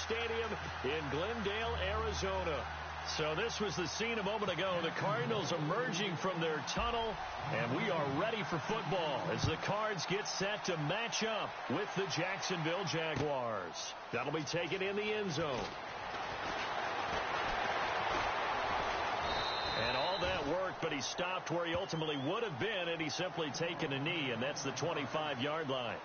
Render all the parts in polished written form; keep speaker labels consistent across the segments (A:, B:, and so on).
A: Stadium in Glendale, Arizona. So this was the scene a moment ago. The Cardinals emerging from their tunnel, and we are ready for football as the Cards get set to match up with the Jacksonville Jaguars. That'll be taken in the end zone. And all that worked, but he stopped where he ultimately would have been, and he's simply taken a knee, and that's the 25-yard line.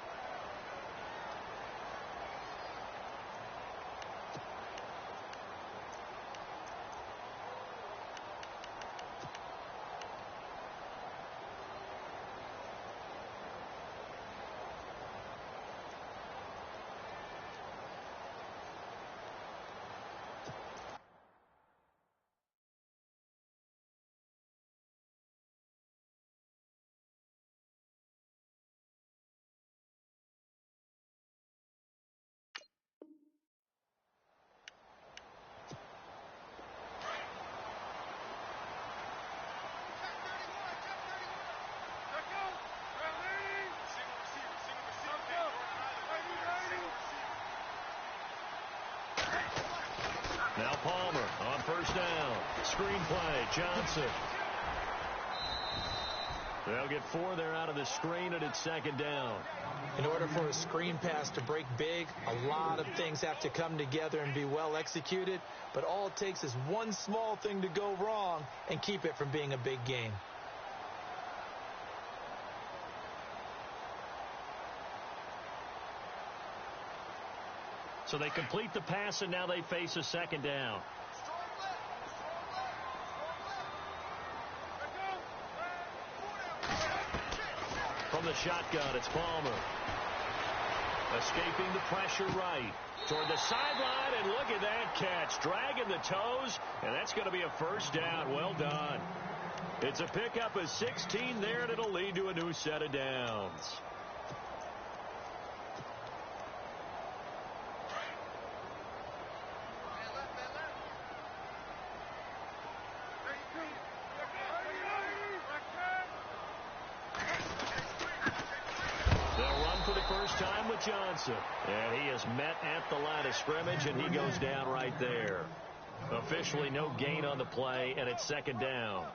A: Now Palmer on first down. Screenplay, Johnson. They'll get 4 there out of the screen, and it's second down.
B: In order for a screen pass to break big, a lot of things have to come together and be well executed, but all it takes is one small thing to go wrong and keep it from being a big game.
A: So they complete the pass, and now they face a second down. From the shotgun, it's Palmer. Escaping the pressure right. Toward the sideline, and look at that catch. Dragging the toes, and that's going to be a first down. Well done. It's a pickup of 16 there, and it'll lead to a new set of downs. Time with Johnson, and he is met at the line of scrimmage, and he goes down right there. Officially no gain on the play, and it's second down.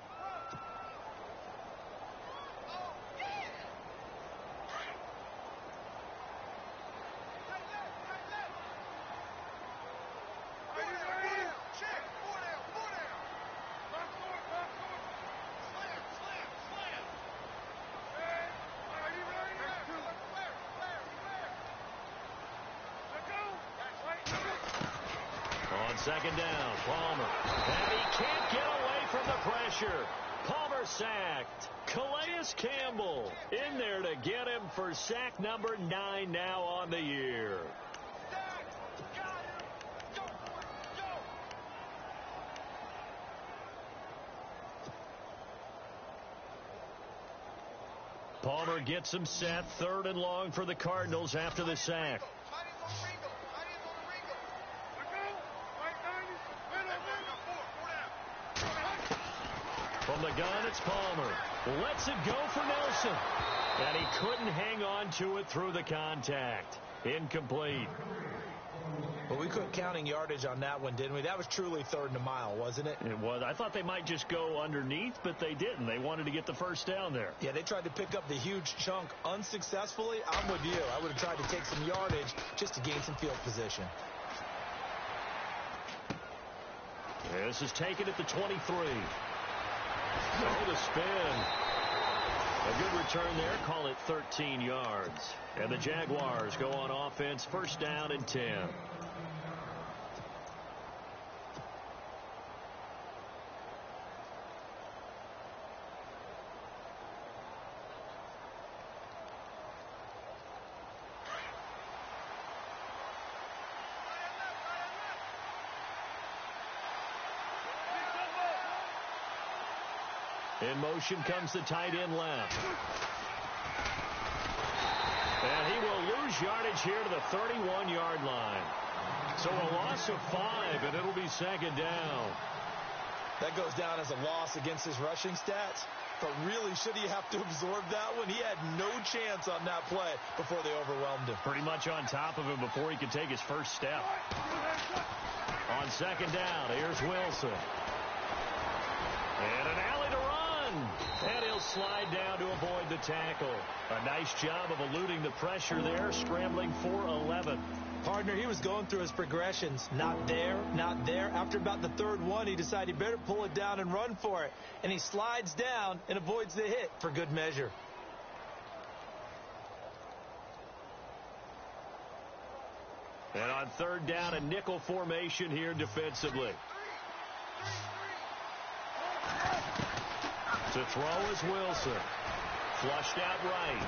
A: Second down, Palmer. And he can't get away from the pressure. Palmer sacked. Calais Campbell in there to get him for sack number 9 now on the year. Palmer gets him set. 3rd and long for the Cardinals after the sack. From the gun, it's Palmer. Lets it go for Nelson. And he couldn't hang on to it through the contact. Incomplete.
B: Well, we quit counting yardage on that one, didn't we? That was truly 3rd and a mile, wasn't it?
A: It was. I thought they might just go underneath, but they didn't. They wanted to get the first down there.
B: Yeah, they tried to pick up the huge chunk unsuccessfully. I'm with you. I would have tried to take some yardage just to gain some field position.
A: This is taken at the 23. Oh, the spin. A good return there. Call it 13 yards. And the Jaguars go on offense. First down and 10. In motion comes the tight end left. And he will lose yardage here to the 31-yard line. So a loss of 5, and it'll be second down.
B: That goes down as a loss against his rushing stats. But really, should he have to absorb that one? He had no chance on that play before they overwhelmed him.
A: Pretty much on top of him before he could take his first step. On second down, here's Wilson. And an alley to run. And he'll slide down to avoid the tackle. A nice job of eluding the pressure there, scrambling for 11.
B: Partner, he was going through his progressions. Not there, not there. After about the third one, he decided he better pull it down and run for it. And he slides down and avoids the hit for good measure.
A: And on third down, a nickel formation here defensively. To throw is Wilson. Flushed out right.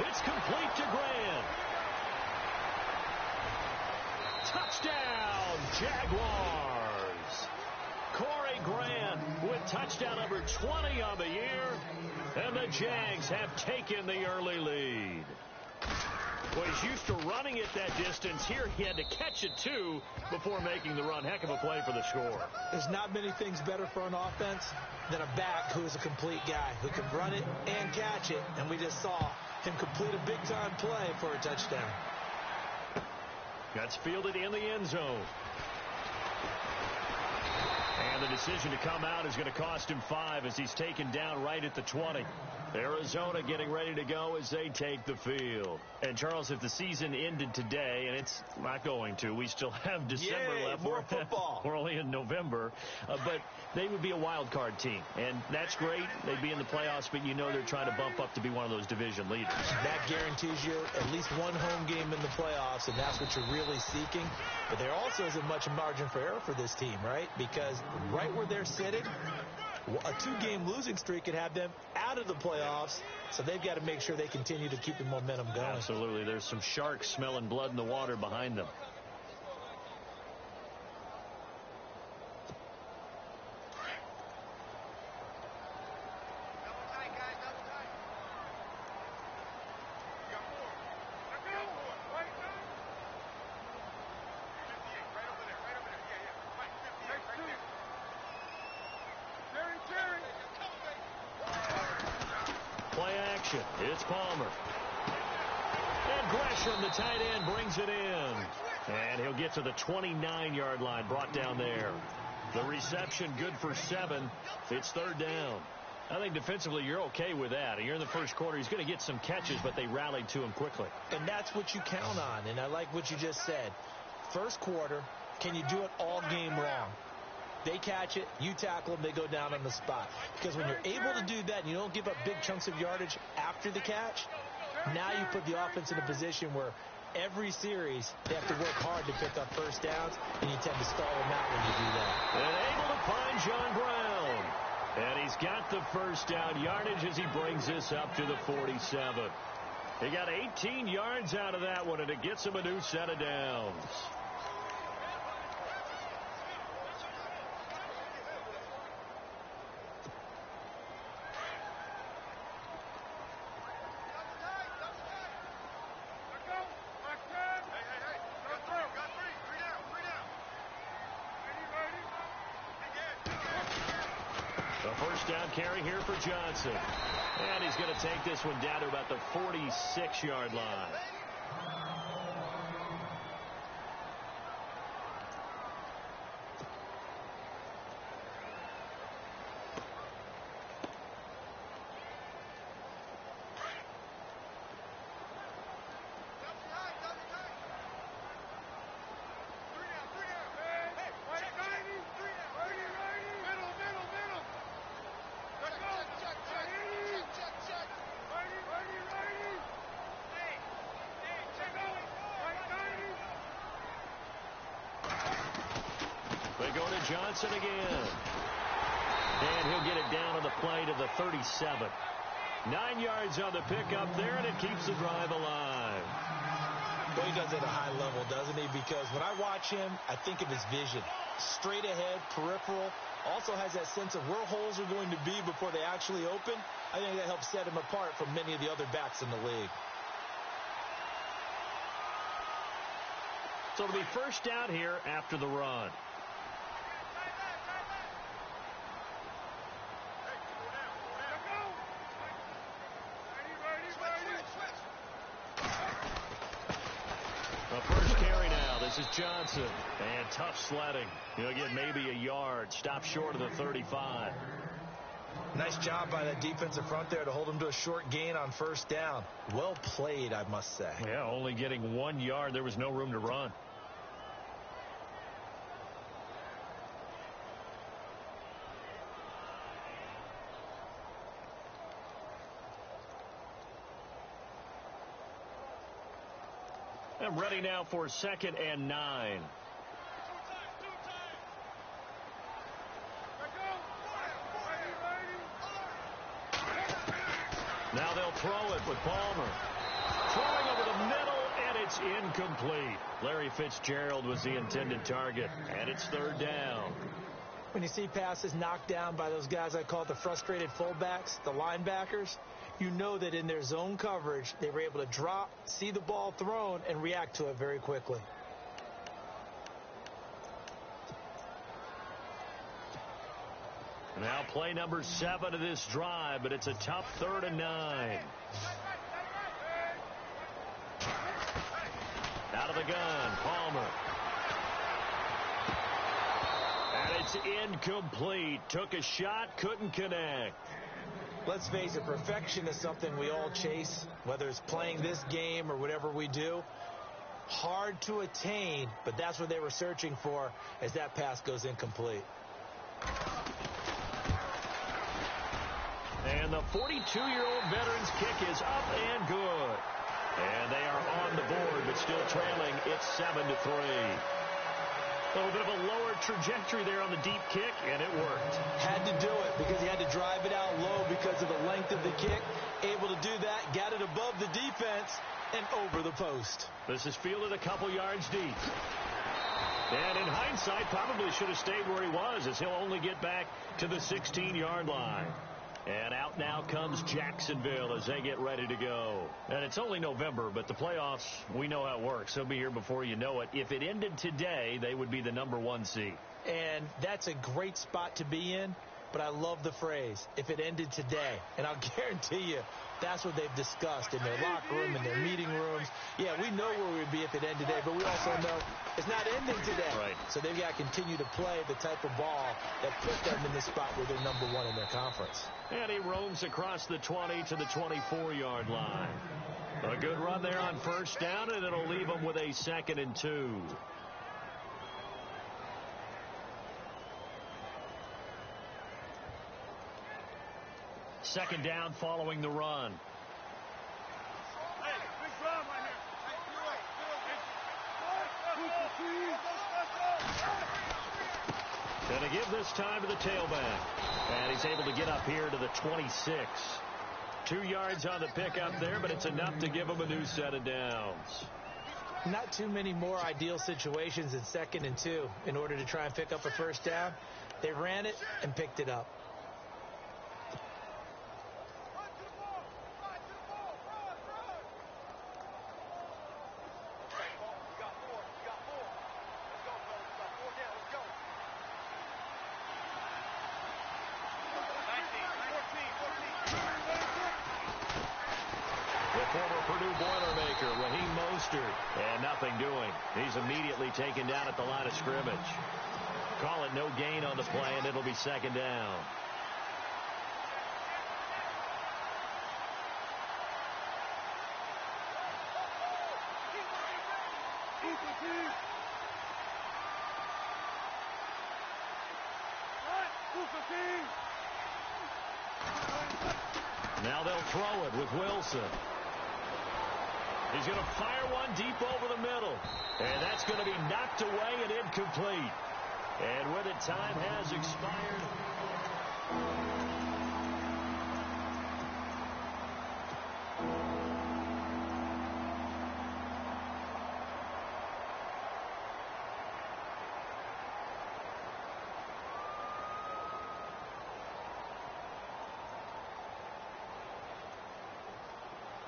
A: It's complete to Grant. Touchdown, Jaguars. Corey Grant with touchdown number 20 on the year. And the Jags have taken the early lead. Well, he's used to running it that distance. Here he had to catch it, too, before making the run. Heck of a play for the score.
B: There's not many things better for an offense than a back who is a complete guy, who can run it and catch it. And we just saw him complete a big-time play for a touchdown.
A: That's fielded in the end zone. And the decision to come out is going to cost him 5 as he's taken down right at the 20. Arizona getting ready to go as they take the field. And, Charles, if the season ended today, and it's not going to, we still have December left.
B: More football.
A: We're only in November. But they would be a wild card team. And that's great. They'd be in the playoffs, but you know they're trying to bump up to be one of those division leaders.
B: That guarantees you at least one home game in the playoffs, and that's what you're really seeking. But there also isn't much margin for error for this team, right? Because right where they're sitting, a 2-game losing streak could have them out of the playoffs, so they've got to make sure they continue to keep the momentum going.
A: Absolutely. There's some sharks smelling blood in the water behind them. It's Palmer. And Gresham, the tight end, brings it in. And he'll get to the 29-yard line, brought down there. The reception good for 7. It's third down. I think defensively you're okay with that. You're in the first quarter. He's going to get some catches, but they rallied to him quickly.
B: And that's what you count on. And I like what you just said. First quarter, can you do it all game long? They catch it, you tackle them, they go down on the spot. Because when you're able to do that and you don't give up big chunks of yardage after the catch, now you put the offense in a position where every series they have to work hard to pick up first downs, and you tend to stall them out when you do that.
A: And able to find John Brown. And he's got the first down yardage as he brings this up to the 47. He got 18 yards out of that one, and it gets him a new set of downs. Carry here for Johnson. And he's going to take this one down to about the 46-yard line. Johnson again. And he'll get it down on the play to the 37. 9 yards on the pickup there, and it keeps the drive alive.
B: Well, he does it at a high level, doesn't he? Because when I watch him, I think of his vision. Straight ahead, peripheral. Also has that sense of where holes are going to be before they actually open. I think that helps set him apart from many of the other backs in the league.
A: So it'll be first down here after the run. The first carry now. This is Johnson. And tough sledding. He'll get maybe a yard. Stop short of the 35.
B: Nice job by that defensive front there to hold him to a short gain on first down. Well played, I must say.
A: Yeah, only getting 1 yard. There was no room to run. And ready now for 2nd and 9. Now they'll throw it with Palmer. Throwing over the middle, and it's incomplete. Larry Fitzgerald was the intended target, and it's 3rd down.
B: When you see passes knocked down by those guys I call the frustrated fullbacks, the linebackers, you know that in their zone coverage, they were able to drop, see the ball thrown, and react to it very quickly.
A: Now play number 7 of this drive, but it's a tough 3rd and 9. Out of the gun, Palmer. And it's incomplete. Took a shot, couldn't connect.
B: Let's face it, perfection is something we all chase, whether it's playing this game or whatever we do. Hard to attain, but that's what they were searching for as that pass goes incomplete.
A: And the 42-year-old veteran's kick is up and good. And they are on the board, but still trailing. It's 7-3. A little bit of a lower trajectory there on the deep kick, and it worked.
B: Had to do it because he had to drive it out low because of the length of the kick. Able to do that, got it above the defense, and over the post.
A: This is fielded a couple yards deep. And in hindsight, probably should have stayed where he was, as he'll only get back to the 16-yard line. And out now comes Jacksonville as they get ready to go. And it's only November, but the playoffs, we know how it works. They'll be here before you know it. If it ended today, they would be the number 1 seed.
B: And that's a great spot to be in, but I love the phrase, if it ended today. And I'll guarantee you, that's what they've discussed in their locker room, in their meeting rooms. Yeah, we know where we'd be if it ended today, but we also know it's not ending today.
A: Right.
B: So they've got to continue to play the type of ball that put them in the spot where they're number 1 in their conference.
A: And he roams across the 20 to the 24-yard line. A good run there on first down, and it'll leave them with a 2nd and 2. Second down following the run. Going to give this time to the tailback. And he's able to get up here to the 26. 2 yards on the pickup there, but it's enough to give him a new set of downs.
B: Not too many more ideal situations in 2nd and 2 in order to try and pick up a first down. They ran it and picked it up.
A: And nothing doing. He's immediately taken down at the line of scrimmage. Call it no gain on the play, and it'll be 2nd down. Now they'll throw it with Wilson. He's going to fire one deep over the middle. And that's going to be knocked away and incomplete. And with it, time has expired.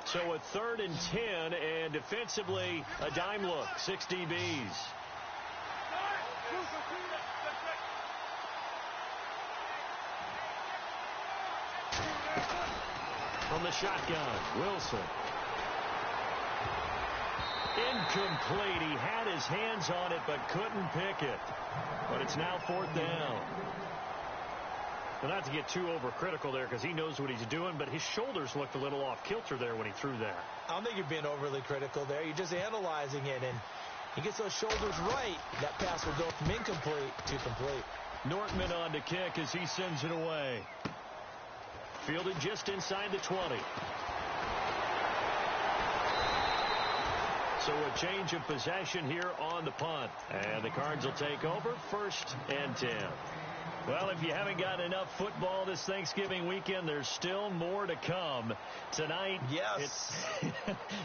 A: So a 3rd and 10, and defensively, a dime look, 6 DBs. From the shotgun, Wilson. Incomplete. He had his hands on it but couldn't pick it. But it's now 4th down. Well, not to get too overcritical there because he knows what he's doing, but his shoulders looked a little off kilter there when he threw that.
B: I don't think you're being overly critical there. You're just analyzing it, and he gets those shoulders right. That pass will go from incomplete to complete.
A: Nortman on to kick as he sends it away. Fielded just inside the 20. So a change of possession here on the punt. And the Cards will take over 1st and 10. Well, if you haven't got enough football this Thanksgiving weekend, there's still more to come. Tonight,
B: yes,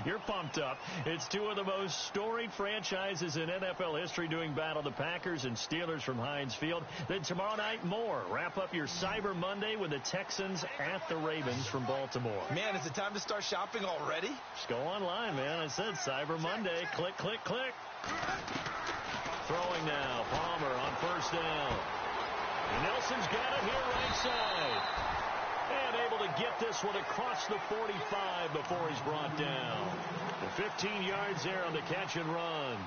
A: you're pumped up. It's two of the most storied franchises in NFL history doing battle, the Packers and Steelers from Heinz Field. Then tomorrow night, more. Wrap up your Cyber Monday with the Texans at the Ravens from Baltimore.
B: Man, is it time to start shopping already?
A: Just go online, man. I said Cyber Monday. Click, click, click. Throwing now. Palmer on 1st down. Nelson's got it here right side. And able to get this one across the 45 before he's brought down. The 15 yards there on the catch and run.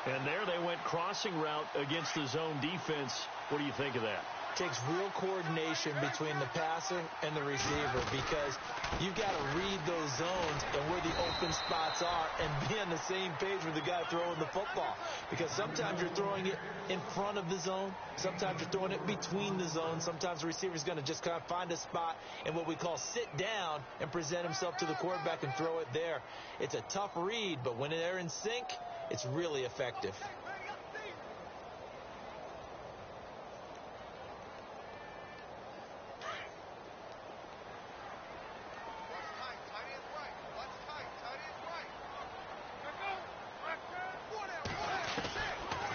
A: And there they went crossing route against the zone defense. What do you think of that?
B: Takes real coordination between the passer and the receiver because you've got to read those zones and where the open spots are and be on the same page with the guy throwing the football. Because sometimes you're throwing it in front of the zone. Sometimes you're throwing it between the zones. Sometimes the receiver's going to just kind of find a spot in what we call sit down and present himself to the quarterback and throw it there. It's a tough read, but when they're in sync, it's really effective.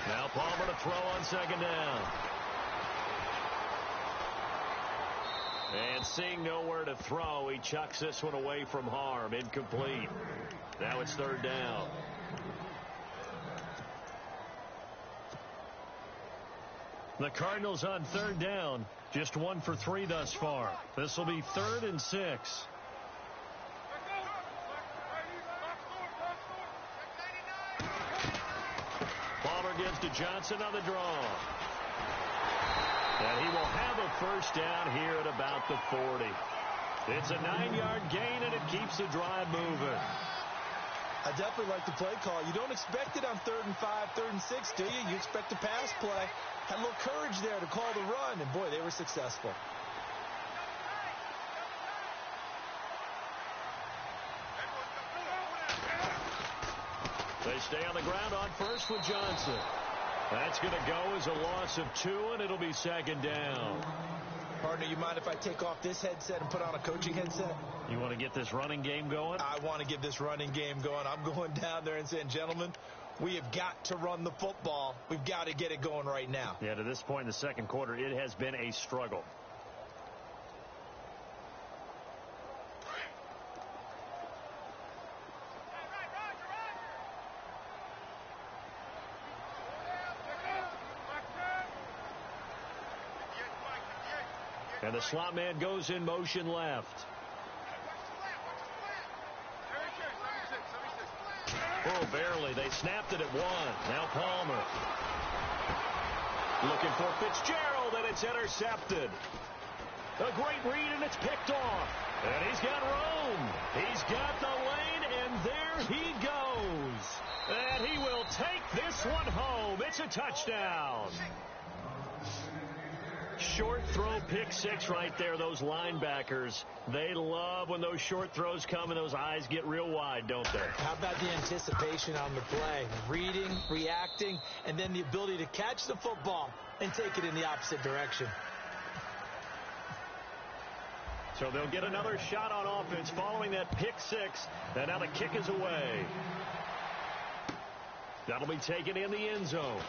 A: Now Palmer to throw on 2nd down. And seeing nowhere to throw, he chucks this one away from harm. Incomplete. Now it's 3rd down. The Cardinals on 3rd down. Just 1 for 3 thus far. This will be 3rd and 6. Palmer gives to Johnson on the draw. And he will have a 1st down here at about the 40. It's a 9-yard gain, and it keeps the drive moving.
B: I definitely like the play call. You don't expect it on 3rd and 5, 3rd and 6, do you? You expect a pass play. Had a little courage there to call the run, and boy, they were successful.
A: They stay on the ground on 1st with Johnson. That's going to go as a loss of 2, and it'll be 2nd down.
B: Partner, you mind if I take off this headset and put on a coaching headset?
A: You want to get this running game going?
B: I want to get this running game going. I'm going down there and saying, gentlemen, we have got to run the football. We've got to get it going right now.
A: Yeah, to this point in the 2nd quarter, it has been a struggle. And the slot man goes in motion left. Oh, barely. They snapped it at 1. Now Palmer. Looking for Fitzgerald, and it's intercepted. A great read, and it's picked off. And he's got room. He's got the lane, and there he goes. And he will take this one home. It's a touchdown. Short throw, pick 6 right there. Those linebackers, they love when those short throws come and those eyes get real wide, don't they?
B: How about the anticipation on the play? Reading, reacting, and then the ability to catch the football and take it in the opposite direction.
A: So they'll get another shot on offense following that pick 6. And now the kick is away. That'll be taken in the end zone.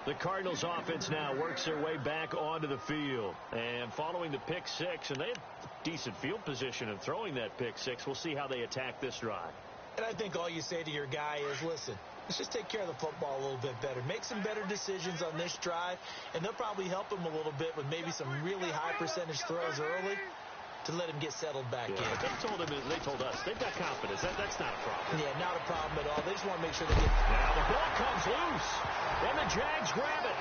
A: The Cardinals offense now works their way back onto the field. And following the pick 6, and they had decent field position in throwing that pick 6. We'll see how they attack this drive.
B: And I think all you say to your guy is, listen, let's just take care of the football a little bit better. Make some better decisions on this drive, and they'll probably help him a little bit with maybe some really high percentage throws early to let him get settled back in.
A: They told us they've got confidence. That's not a problem.
B: Yeah, not a problem at all. They just want to make sure they get...
A: Now the ball comes loose, and the Jags grab it.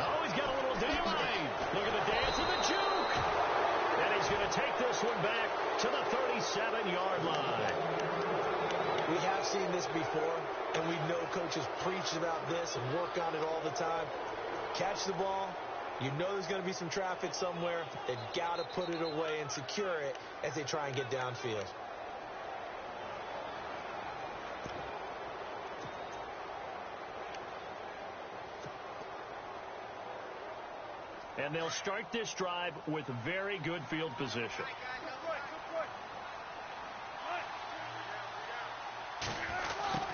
A: Oh, he's got a little daylight. Look at the dance and the juke. And he's going to take this one back to the 37-yard line.
B: We have seen this before, and we know coaches preach about this and work on it all the time. Catch the ball. You know there's going to be some traffic somewhere. They've got to put it away and secure it as they try and get downfield.
A: And they'll start this drive with very good field position.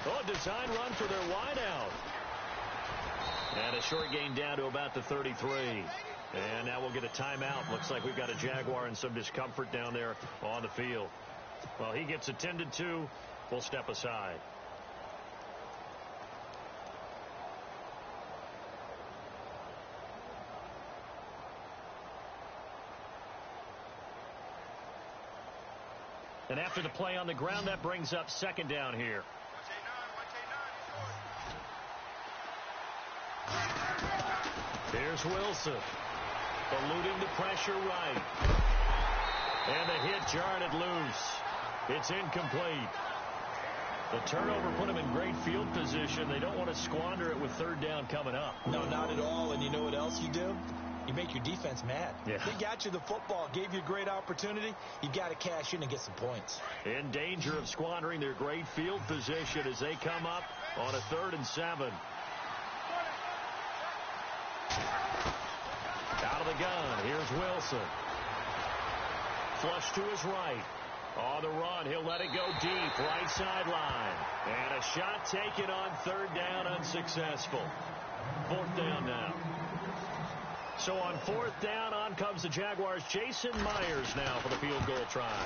A: Oh, design run for their wideout. And a short gain down to about the 33. And now we'll get a timeout. Looks like we've got a Jaguar in some discomfort down there on the field. Well, he gets attended to. We'll step aside. And after the play on the ground, that brings up second down here. Here's Wilson. Eluding the pressure right. And the hit jarred it loose. It's incomplete. The turnover put them in great field position. They don't want to squander it with third down coming up.
B: No, not at all. And you know what else you do? You make your defense mad.
A: Yeah.
B: They got you the football, gave you a great opportunity. You've got to cash in and get some points.
A: In danger of squandering their great field position as they come up on a 3rd and 7. Out of the gun, here's Wilson. Flush to his right. On the run, he'll let it go deep, right sideline. And a shot taken on 3rd down, unsuccessful. 4th down now. So on 4th down, on comes the Jaguars. Jason Myers now for the field goal try.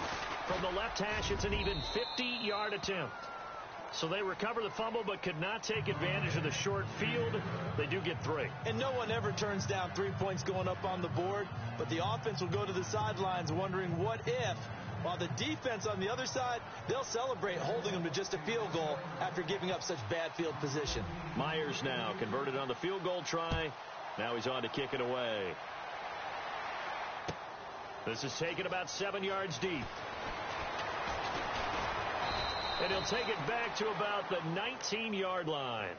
A: From the left hash, it's an even 50-yard attempt. So they recover the fumble but could not take advantage of the short field. They do get 3.
B: And no one ever turns down 3 points going up on the board, but the offense will go to the sidelines wondering what if, while the defense on the other side, they'll celebrate holding them to just a field goal after giving up such bad field position.
A: Myers now converted on the field goal try. Now he's on to kick it away. This is taken about 7 yards deep. And he'll take it back to about the 19-yard line.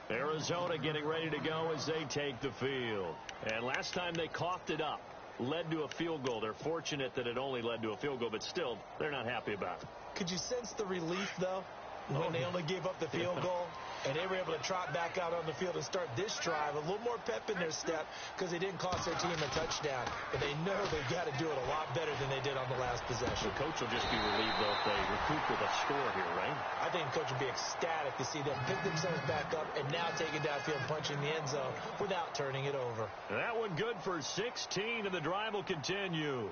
A: Arizona getting ready to go as they take the field. And last time they coughed it up, led to a field goal. They're fortunate that it only led to a field goal, but still, they're not happy about it.
B: Could you sense the relief, though, when they only gave up the field goal? And they were able to trot back out on the field and start this drive. A little more pep in their step because they didn't cost their team a touchdown. But they know they've got to do it a lot better than they did on the last possession.
A: The coach will just be relieved, though, if they recoup with a score here, right?
B: I think the coach will be ecstatic to see them pick themselves back up and now take it downfield, punching the end zone without turning it over.
A: That one good for 16, and the drive will continue.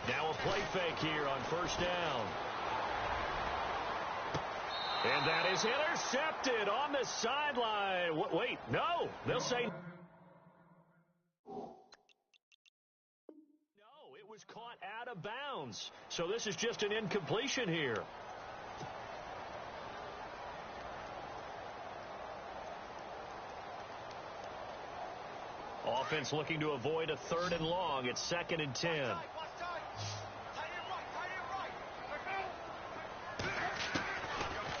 A: Now a play fake here on 1st down. And that is intercepted on the sideline. Wait, no. They'll say no. It was caught out of bounds. So this is just an incompletion here. Offense looking to avoid a 3rd and long. It's 2nd and 10.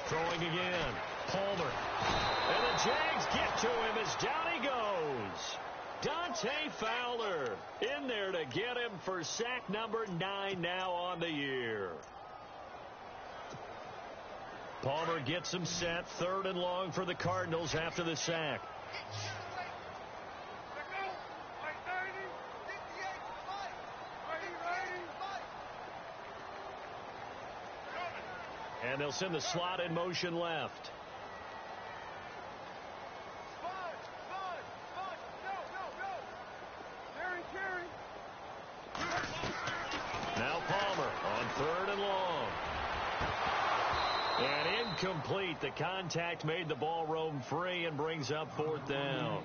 A: Throwing again. Palmer. And the Jags get to him as down he goes. Dante Fowler in there to get him for sack number 9 now on the year. Palmer gets him set. 3rd and long for the Cardinals after the sack. And they'll send the slot in motion left. Incomplete. The contact made the ball roam free and brings up 4th down.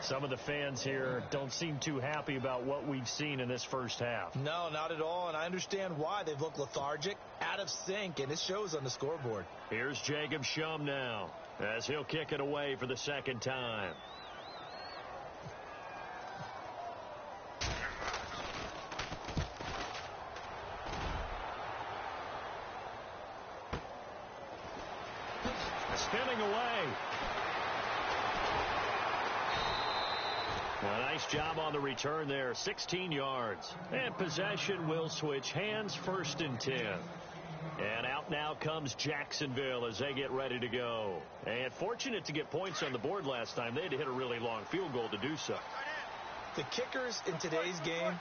A: Some of the fans here don't seem too happy about what we've seen in this first half.
B: No, not at all, and I understand why. They've looked lethargic, out of sync, and it shows on the scoreboard.
A: Here's Jacob Shum now as he'll kick it away for the 2nd time. Spinning away. A nice job on the return there. 16 yards. And possession will switch hands, 1st and 10. And out now comes Jacksonville as they get ready to go. And fortunate to get points on the board last time. They had to hit a really long field goal to do so.
B: The kickers in today's game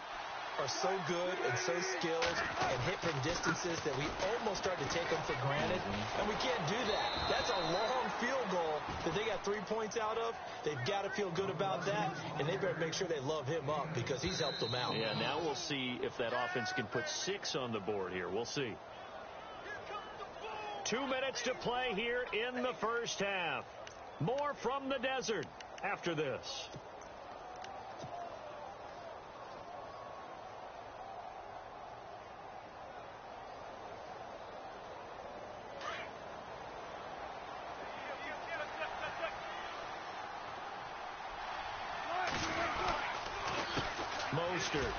B: are so good and so skilled and hit from distances that we almost start to take them for granted, and we can't do that. That's a long field goal that they got 3 points out of. They've got to feel good about that, and they better make sure they love him up because he's helped them out.
A: Yeah, now we'll see if that offense can put 6 on the board here. We'll see. 2 minutes to play here in the first half. More from the desert after this. Mostert.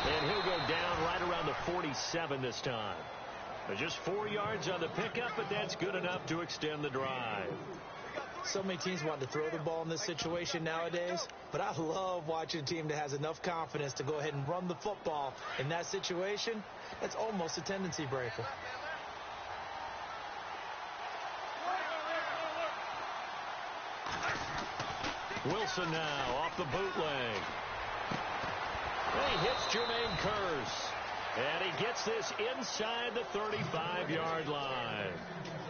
A: And he'll go down right around the 47 this time. Just 4 yards on the pickup, but that's good enough to extend the drive.
B: So many teams want to throw the ball in this situation nowadays, but I love watching a team that has enough confidence to go ahead and run the football in that situation. That's almost a tendency breaker.
A: Wilson now off the bootleg. He hits Jermaine Kearse. And he gets this inside the 35-yard line.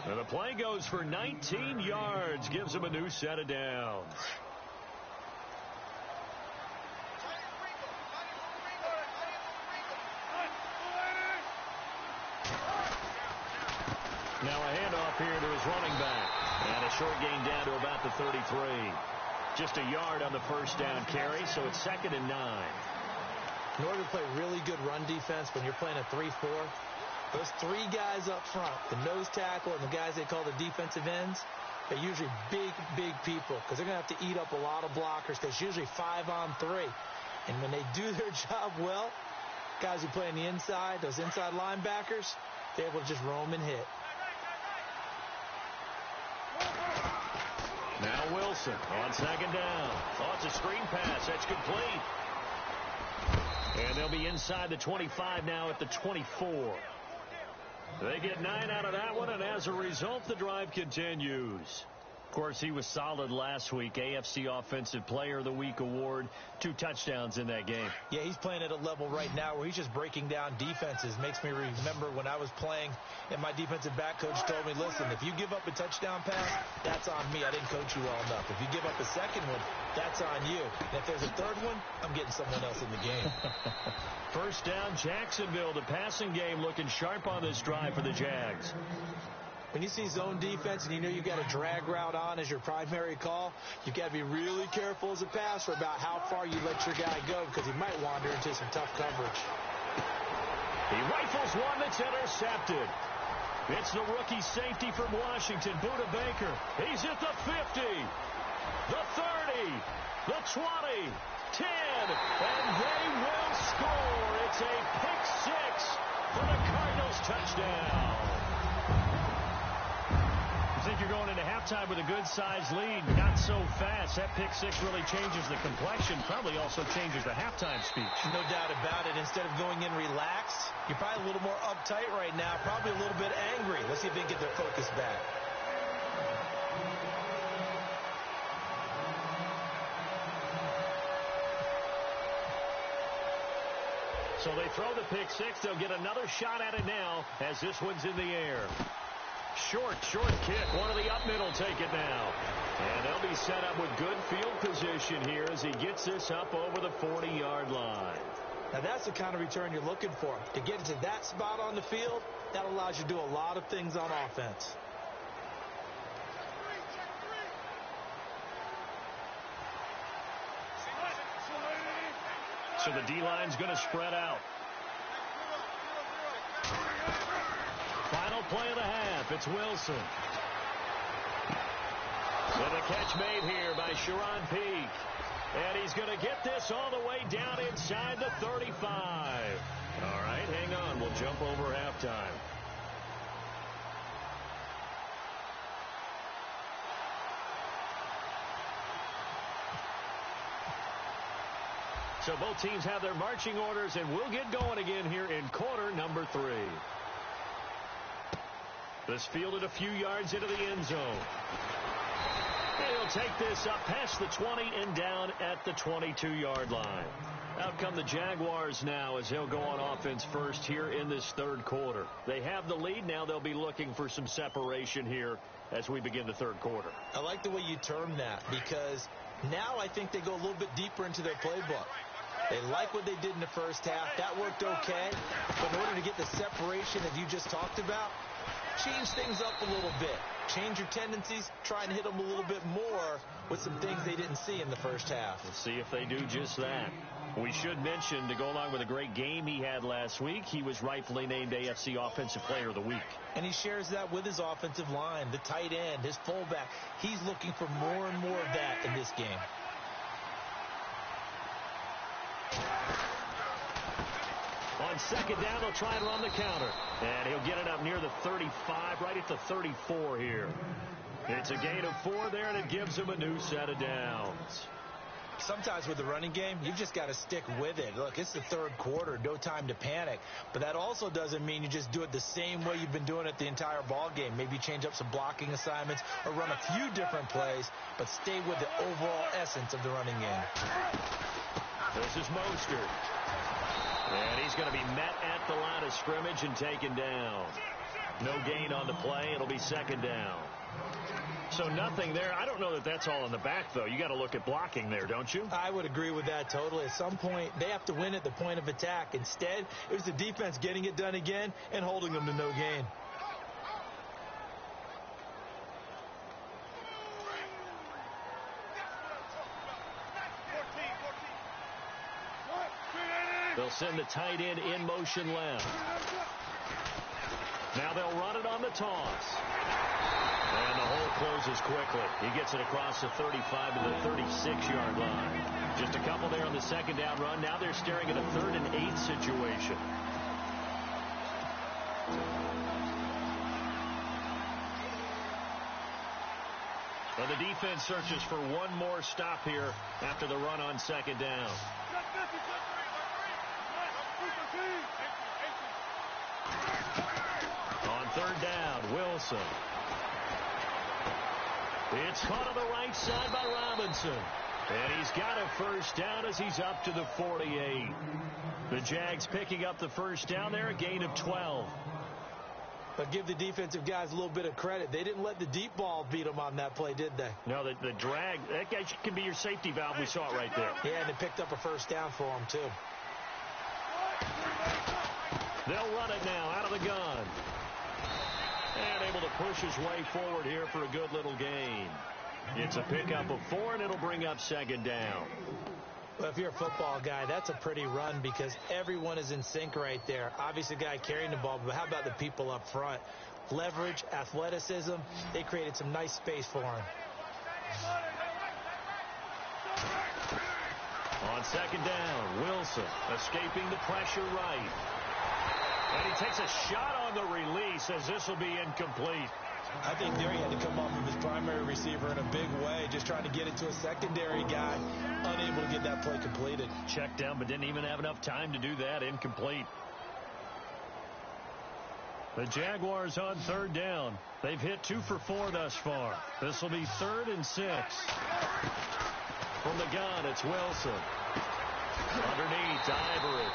A: And the play goes for 19 yards, gives him a new set of downs. Now a handoff here to his running back. And a short gain down to about the 33. Just a yard on the first down carry, so it's 2nd and 9.
B: In order to play really good run defense when you're playing a 3-4, those 3 guys up front, the nose tackle and the guys they call the defensive ends, they're usually big people because they're going to have to eat up a lot of blockers because it's usually 5-on-3. And when they do their job well, guys who play on the inside, those inside linebackers, they're able to just roam and hit.
A: Now Wilson on 2nd down. Oh, it's a screen pass. That's complete. And they'll be inside the 25 now at the 24. They get 9 out of that one, and as a result, the drive continues. Of course, he was solid last week. AFC Offensive Player of the Week award. 2 touchdowns in that game.
B: Yeah, he's playing at a level right now where he's just breaking down defenses. Makes me remember when I was playing and my defensive back coach told me, listen, if you give up a touchdown pass, that's on me. I didn't coach you well enough. If you give up a second one, that's on you. And if there's a third one, I'm getting someone else in the game.
A: First down, Jacksonville. The passing game looking sharp on this drive for the Jags.
B: When you see zone defense and you know you got a drag route on as your primary call, you got to be really careful as a passer about how far you let your guy go because he might wander into some tough coverage.
A: He rifles one that's intercepted. It's the rookie safety from Washington, Budda Baker. He's at the 50, the 30, the 20, 10, and they will score. It's a pick 6 for the Cardinals touchdown. I think you're going into halftime with a good-sized lead. Not so fast. That pick 6 really changes the complexion. Probably also changes the halftime speech.
B: No doubt about it. Instead of going in relaxed, you're probably a little more uptight right now. Probably a little bit angry. Let's see if they can get their focus back.
A: So they throw the pick 6. They'll get another shot at it now as this one's in the air. Short kick. One of the up middle take it now. And they'll be set up with good field position here as he gets this up over the 40-yard line.
B: Now, that's the kind of return you're looking for. To get into that spot on the field, that allows you to do a lot of things on offense.
A: So the D-line's going to spread out. Final play of the half. It's Wilson. And the catch made here by Sharon Peak. And he's going to get this all the way down inside the 35. All right, hang on. We'll jump over halftime. So both teams have their marching orders, and we'll get going again here in quarter number 3. This fielded a few yards into the end zone. He'll take this up past the 20 and down at the 22-yard line. Out come the Jaguars now as they'll go on offense first here in this third quarter. They have the lead. Now they'll be looking for some separation here as we begin the third quarter.
B: I like the way you term that because now I think they go a little bit deeper into their playbook. They like what they did in the first half. That worked okay. But in order to get the separation that you just talked about, change things up a little bit. Change your tendencies. Try and hit them a little bit more with some things they didn't see in the first half.
A: Let's see if they do just that. We should mention, to go along with a great game he had last week, he was rightfully named AFC Offensive Player of the Week.
B: And he shares that with his offensive line, the tight end, his fullback. He's looking for more and more of that in this game.
A: On second down, they'll try and run the counter. And he'll get it up near the 35, right at the 34 here. It's a gain of 4 there, and it gives him a new set of downs.
B: Sometimes with the running game, you've just got to stick with it. Look, it's the third quarter, no time to panic. But that also doesn't mean you just do it the same way you've been doing it the entire ball game. Maybe change up some blocking assignments or run a few different plays, but stay with the overall essence of the running game.
A: This is Mostert. And he's going to be met at the line of scrimmage and taken down. No gain on the play. It'll be second down. So nothing there. I don't know that that's all in the back, though. You got to look at blocking there, don't you?
B: I would agree with that totally. At some point, they have to win at the point of attack. Instead, it was the defense getting it done again and holding them to no gain.
A: They'll send the tight end in motion left. Now they'll run it on the toss. And the hole closes quickly. He gets it across the 35 to the 36-yard line. Just a couple there on the second down run. Now they're staring at a 3rd and 8 situation. Well, the defense searches for one more stop here after the run on second down. On third down, Wilson. It's caught on the right side by Robinson. And he's got a first down as he's up to the 48. The Jags picking up the first down there, a gain of 12.
B: But give the defensive guys a little bit of credit. They didn't let the deep ball beat them on that play, did they?
A: No, the drag, that guy can be your safety valve. We saw it right there.
B: Yeah, and they picked up a first down for him, too.
A: They'll run it now out of the gun. And able to push his way forward here for a good little gain. It's a pickup of 4, and it'll bring up second down.
B: Well, if you're a football guy, that's a pretty run because everyone is in sync right there. Obviously, the guy carrying the ball, but how about the people up front? Leverage, athleticism, they created some nice space for him.
A: On second down, Wilson escaping the pressure right. And he takes a shot on the release as this will be incomplete.
B: I think there he had to come off of his primary receiver in a big way, just trying to get it to a secondary guy, unable to get that play completed.
A: Checked down, but didn't even have enough time to do that. Incomplete. The Jaguars on third down. They've hit 2 for 4 thus far. This will be 3rd and 6. From the gun, it's Wilson. Underneath, Ivory.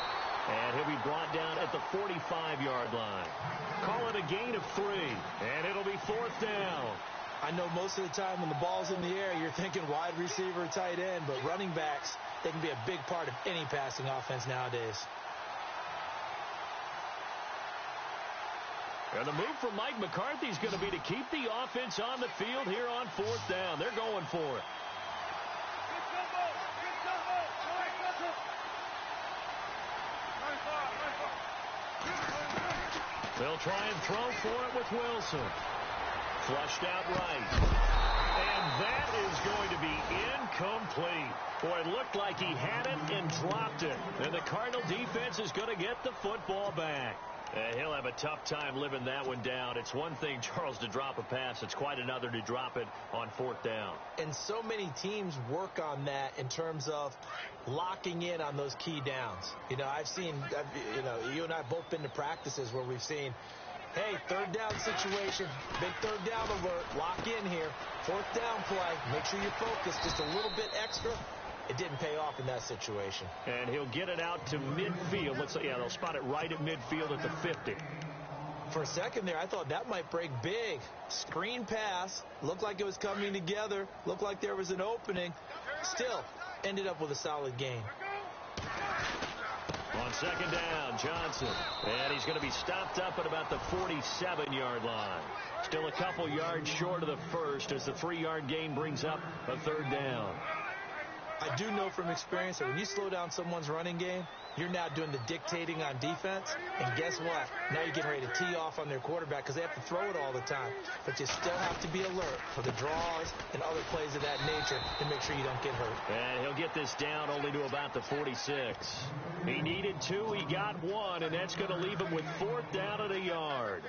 A: And he'll be brought down at the 45-yard line. Call it a gain of 3, and it'll be 4th down.
B: I know most of the time when the ball's in the air, you're thinking wide receiver, tight end, but running backs, they can be a big part of any passing offense nowadays.
A: And the move from Mike McCarthy is going to be to keep the offense on the field here on 4th down. They're going for it. They'll try and throw for it with Wilson. Flushed out right. And that is going to be incomplete. Boy, it looked like he had it and dropped it. And the Cardinal defense is going to get the football back. He'll have a tough time living that one down. It's one thing, Charles, to drop a pass. It's quite another to drop it on 4th down.
B: And so many teams work on that in terms of locking in on those key downs. You know, I've seen, you and I have both been to practices where we've seen, hey, 3rd down situation, big 3rd down alert, lock in here, 4th down play, make sure you focus just a little bit extra. It didn't pay off in that situation.
A: And he'll get it out to midfield. Looks like, yeah, they'll spot it right at midfield at the 50.
B: For a second there, I thought that might break big. Screen pass. Looked like it was coming together. Looked like there was an opening. Still, ended up with a solid gain.
A: On 2nd down, Johnson. And he's going to be stopped up at about the 47-yard line. Still a couple yards short of the first as the 3-yard gain brings up a 3rd down.
B: I do know from experience that when you slow down someone's running game, you're now doing the dictating on defense. And guess what? Now you're getting ready to tee off on their quarterback because they have to throw it all the time. But you still have to be alert for the draws and other plays of that nature to make sure you don't get hurt.
A: And he'll get this down only to about the 46. He needed 2. He got 1, and that's going to leave him with 4th down at a yard.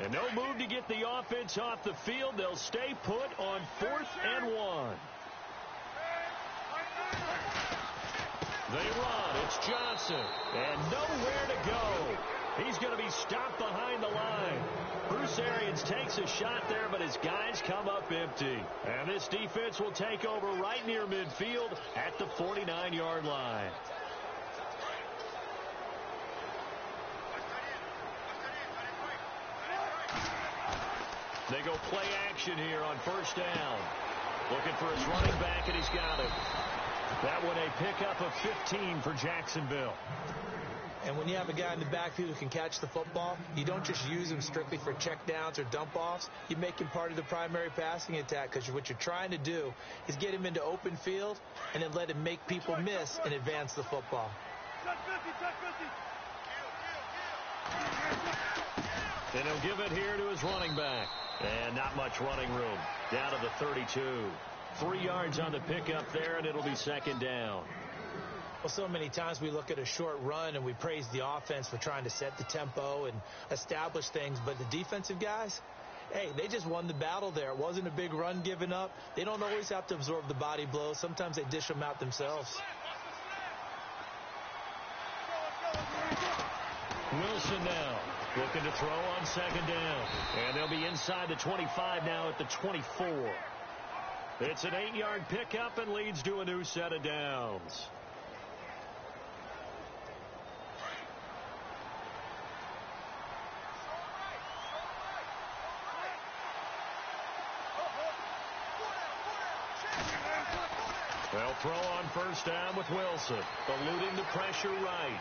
A: And no move to get the offense off the field. They'll stay put on 4th and 1. They run. It's Johnson. And nowhere to go. He's going to be stopped behind the line. Bruce Arians takes a shot there, but his guys come up empty. And this defense will take over right near midfield at the 49-yard line. They go play action here on 1st down. Looking for his running back, and he's got it. That one a pickup of 15 for Jacksonville.
B: And when you have a guy in the backfield who can catch the football, you don't just use him strictly for checkdowns or dump-offs. You make him part of the primary passing attack because what you're trying to do is get him into open field and then let him make people miss and advance the football.
A: And he'll give it here to his running back. And not much running room. Down to the 32. 3 yards on the pickup there, and it'll be 2nd down.
B: Well, so many times we look at a short run and we praise the offense for trying to set the tempo and establish things. But the defensive guys, hey, they just won the battle there. It wasn't a big run given up. They don't always have to absorb the body blows. Sometimes they dish them out themselves.
A: Wilson now looking to throw on 2nd down. And they'll be inside the 25 now at the 24. It's an 8-yard pickup and leads to a new set of downs. They'll throw on 1st down with Wilson. Eluding the pressure right.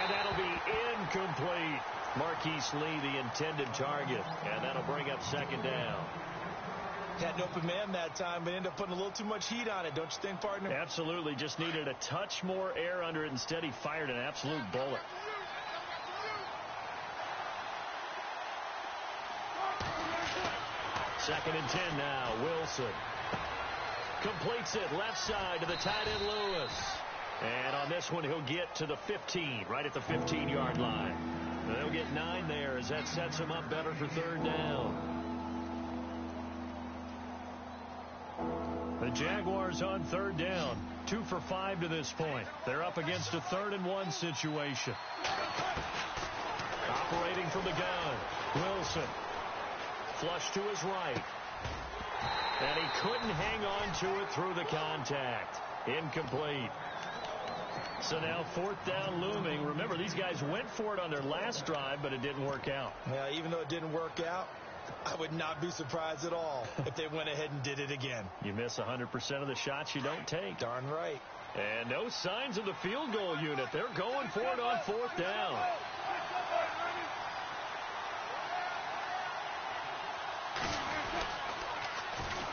A: And that'll be incomplete. Marquise Lee, the intended target. And that'll bring up 2nd down.
B: Had an open man that time, but ended up putting a little too much heat on it, don't you think, partner?
A: Absolutely. Just needed a touch more air under it. Instead, he fired an absolute bullet. Second and 10 now. Wilson completes it left side to the tight end Lewis. And on this one, he'll get to the 15, right at the 15-yard line. They'll get 9 there as that sets him up better for 3rd down. The Jaguars on 3rd down, 2 for 5 to this point. They're up against a 3rd and 1 situation. Operating from the gun, Wilson. Flush to his right. And he couldn't hang on to it through the contact. Incomplete. So now 4th down looming. Remember, these guys went for it on their last drive, but it didn't work out.
B: Yeah, even though it didn't work out, I would not be surprised at all if they went ahead and did it again.
A: You miss 100% of the shots you don't take.
B: Darn right.
A: And no signs of the field goal unit. They're going for it on 4th down.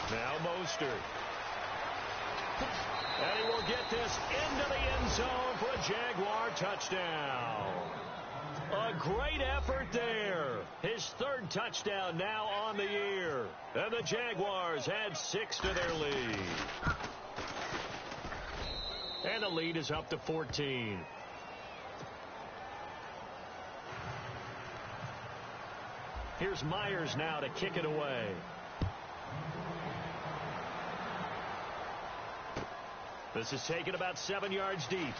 A: Now Mostert. And he will get this into the end zone for a Jaguar touchdown. A great effort there. His 3rd touchdown now on the year. And the Jaguars add 6 to their lead. And the lead is up to 14. Here's Myers now to kick it away. This is taken about 7 yards deep. And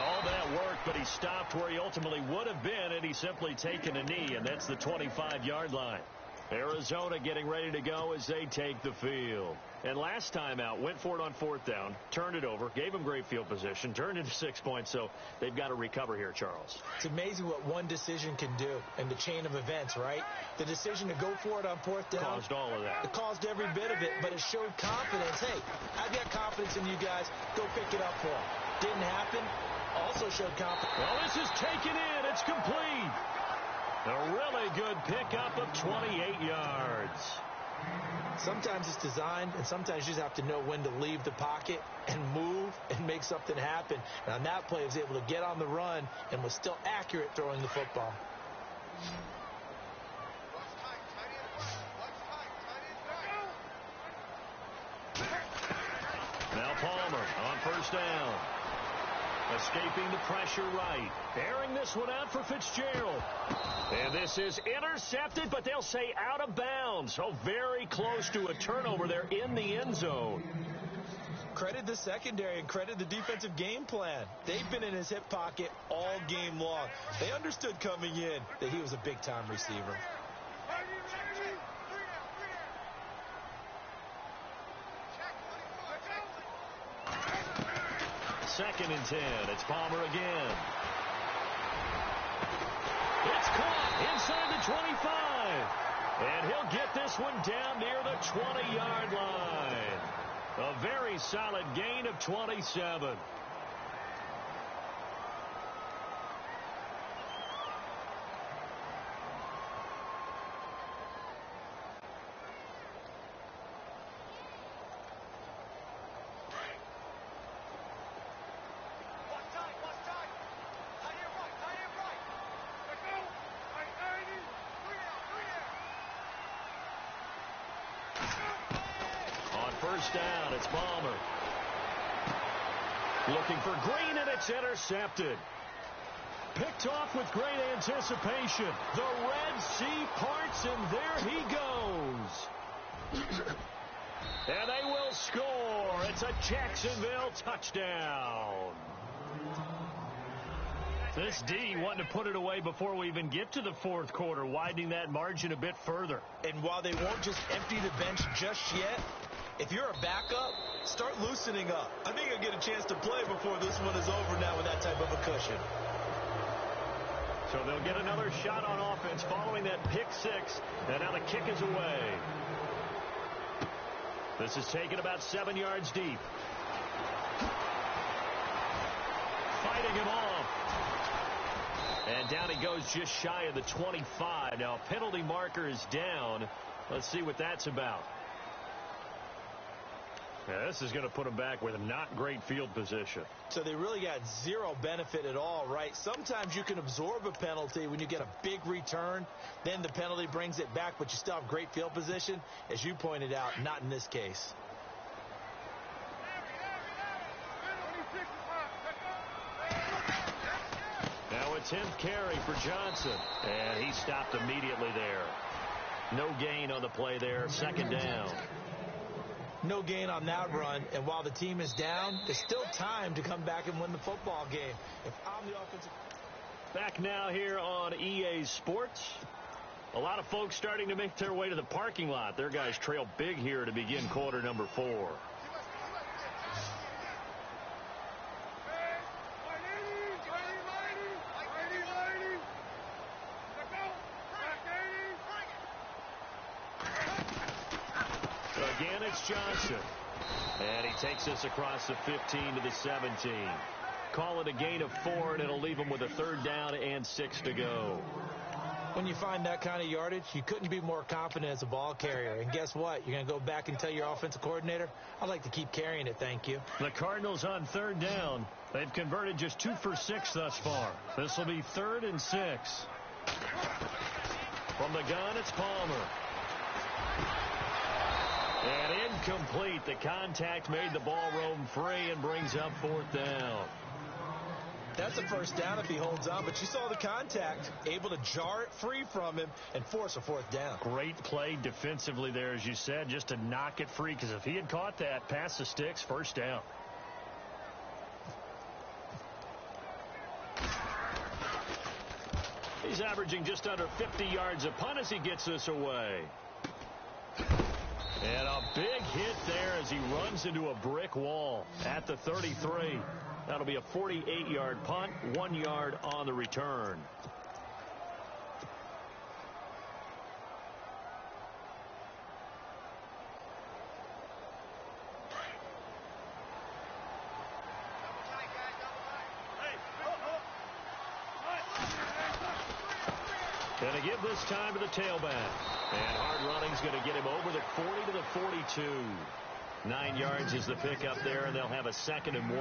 A: all that work, but he stopped where he ultimately would have been, and he's simply taken a knee, and that's the 25-yard line. Arizona getting ready to go as they take the field. And last time out, went for it on 4th down, turned it over, gave him great field position, turned into 6 points, so they've got to recover here, Charles.
B: It's amazing what one decision can do in the chain of events, right? The decision to go for it on 4th down.
A: Caused all of that.
B: It caused every bit of it, but it showed confidence. Hey, I've got confidence in you guys. Go pick it up for them. Didn't happen. Also showed confidence.
A: Well, this is taken in. It's complete. A really good pickup of 28 yards.
B: Sometimes it's designed, and sometimes you just have to know when to leave the pocket and move and make something happen. And on that play, he was able to get on the run and was still accurate throwing the football.
A: Now Palmer on 1st down. Escaping the pressure right. Airing this one out for Fitzgerald. And this is intercepted, but they'll say out of bounds. So very close to a turnover there in the end zone.
B: Credit the secondary and credit the defensive game plan. They've been in his hip pocket all game long. They understood coming in that he was a big-time receiver.
A: 2nd and 10. It's Palmer again. It's caught inside the 25. And he'll get this one down near the 20-yard line. A very solid gain of 27. First down, it's Palmer. Looking for Green, and it's intercepted. Picked off with great anticipation. The Red Sea parts, and there he goes. And they will score. It's a Jacksonville touchdown. This D wanting to put it away before we even get to the 4th quarter, widening that margin a bit further.
B: And while they won't just empty the bench just yet, if you're a backup, start loosening up. I think you'll get a chance to play before this one is over now with that type of a cushion.
A: So they'll get another shot on offense following that pick 6, and now the kick is away. This is taken about 7 yards deep. Fighting him off. And down he goes just shy of the 25. Now penalty marker is down. Let's see what that's about. Yeah, this is going to put them back with a not great field position.
B: So they really got zero benefit at all, right? Sometimes you can absorb a penalty when you get a big return. Then the penalty brings it back, but you still have great field position. As you pointed out, not in this case.
A: Now a 10th carry for Johnson. And he stopped immediately there. No gain on the play there. 2nd down.
B: No gain on that run, and while the team is down, there's still time to come back and win the football game. If I'm the offensive...
A: Back now here on EA Sports. A lot of folks starting to make their way to the parking lot. Their guys trail big here to begin quarter number 4. Again, it's Johnson. And he takes us across the 15 to the 17. Call it a gain of 4, and it'll leave him with a 3rd down and 6 to go.
B: When you find that kind of yardage, you couldn't be more confident as a ball carrier. And guess what? You're going to go back and tell your offensive coordinator, I'd like to keep carrying it, thank you.
A: The Cardinals on 3rd down. They've converted just 2 for 6 thus far. This will be 3rd and 6. From the gun, it's Palmer. And incomplete. The contact made the ball roam free and brings up 4th down.
B: That's a 1st down if he holds on, but you saw the contact, able to jar it free from him and force a 4th down.
A: Great play defensively there, as you said, just to knock it free, because if he had caught that, past the sticks, 1st down. He's averaging just under 50 yards a punt as he gets this away. And a big hit there as he runs into a brick wall at the 33. That'll be a 48-yard punt, 1 yard on the return. Going to give this time to the tailback. And hard running's going to get him over the 40 to the 42. 9 yards is the pickup there, and they'll have a 2nd and 1.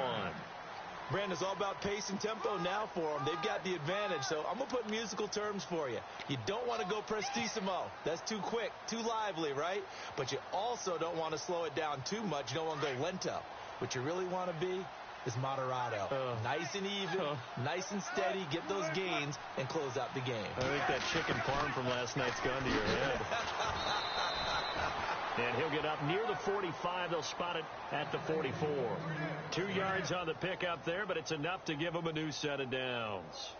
B: Brandon, it's all about pace and tempo now for them. They've got the advantage, so I'm going to put musical terms for you. You don't want to go prestissimo. That's too quick, too lively, right? But you also don't want to slow it down too much. You don't want to go lento. What you really want to be is moderato. Nice and even, nice and steady, get those gains, and close out the game.
A: I think that chicken farm from last night's gone to your head. And he'll get up near the 45. They'll spot it at the 44. 2 yards on the pickup there, but it's enough to give him a new set of downs.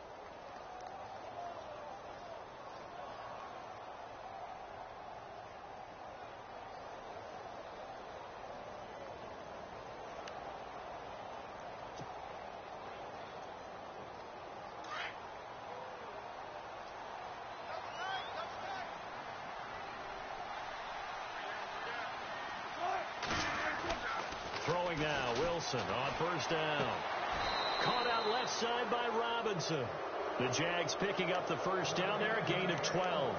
A: Throwing now, Wilson on 1st down. Caught out left side by Robinson. The Jags picking up the 1st down there, a gain of 12.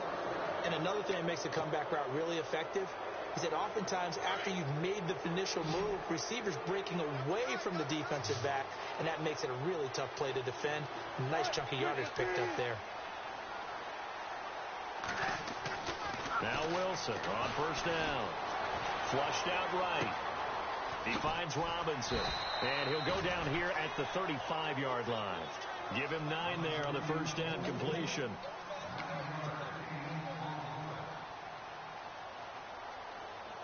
B: And another thing that makes the comeback route really effective is that oftentimes after you've made the initial move, receivers breaking away from the defensive back, and that makes it a really tough play to defend. Nice chunk of yardage picked up there.
A: Now Wilson on 1st down. Flushed out right. He finds Robinson, and he'll go down here at the 35-yard line. Give him 9 there on the 1st down completion.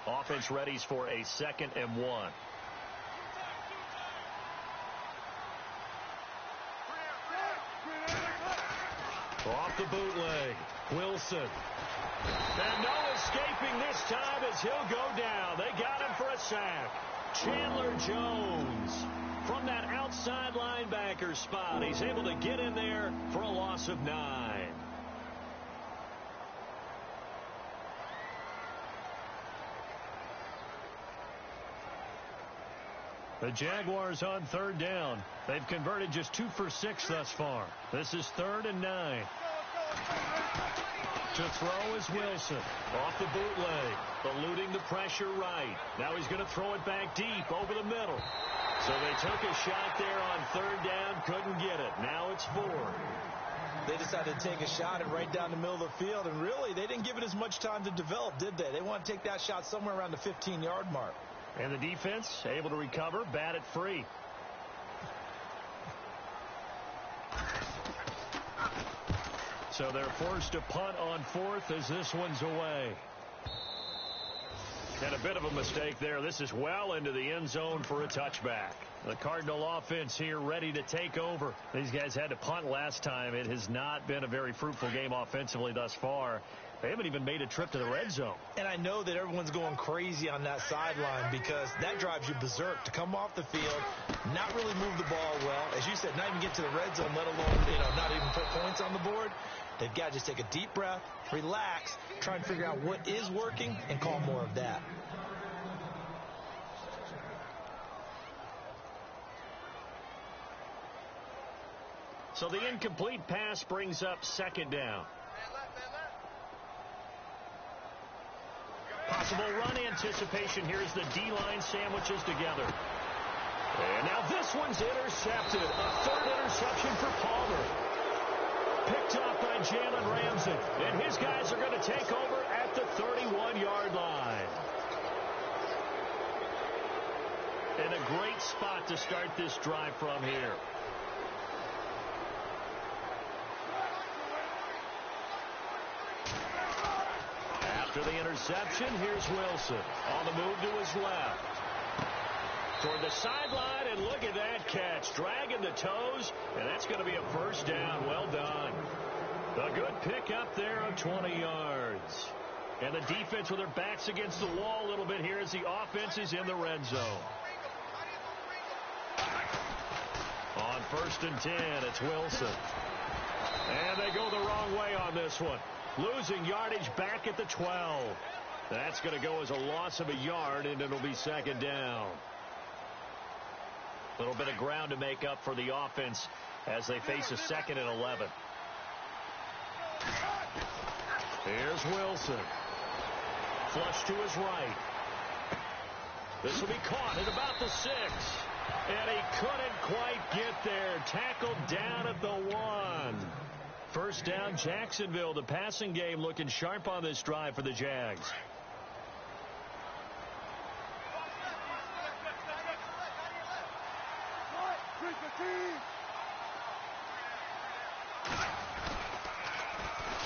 A: Offense readies for a 2nd and 1. Off the bootleg, Wilson. And no escaping this time as he'll go down. They got him for a sack. Chandler Jones from that outside linebacker spot. He's able to get in there for a loss of 9. The Jaguars on 3rd down. They've converted just 2 for 6 thus far. This is 3rd and 9. To throw is Wilson. Off the bootleg. Eluding the pressure right. Now he's going to throw it back deep over the middle. So they took a shot there on 3rd down. Couldn't get it. Now it's 4.
B: They decided to take a shot and right down the middle of the field. And really, they didn't give it as much time to develop, did they? They want to take that shot somewhere around the 15-yard mark.
A: And the defense able to recover, bat it free. So they're forced to punt on 4th as this one's away. And a bit of a mistake there. This is well into the end zone for a touchback. The Cardinal offense here ready to take over. These guys had to punt last time. It has not been a very fruitful game offensively thus far. They haven't even made a trip to the red zone.
B: And I know that everyone's going crazy on that sideline because that drives you berserk to come off the field, not really move the ball well. As you said, not even get to the red zone, let alone, not even put points on the board. They've got to just take a deep breath, relax, try and figure out what is working, and call more of that.
A: So the incomplete pass brings up second down. Possible run anticipation. Here's the D-line sandwiches together. And now this one's intercepted. A third interception for Palmer. Picked off by Jalen Ramsey. And his guys are going to take over at the 31-yard line. And a great spot to start this drive from here. After the interception, here's Wilson on the move to his left. Toward the sideline, and look at that catch. Dragging the toes, and that's going to be a first down. Well done. A good pick up there of 20 yards. And the defense with their backs against the wall a little bit here as the offense is in the red zone. On 1st and 10, it's Wilson. And they go the wrong way on this one. Losing yardage back at the 12. That's going to go as a loss of a yard, and it'll be second down. A little bit of ground to make up for the offense as they face a 2nd and 11. Here's Wilson. Flush to his right. This will be caught at about the 6. And he couldn't quite get there. Tackled down at the 1. First down, Jacksonville. The passing game looking sharp on this drive for the Jags.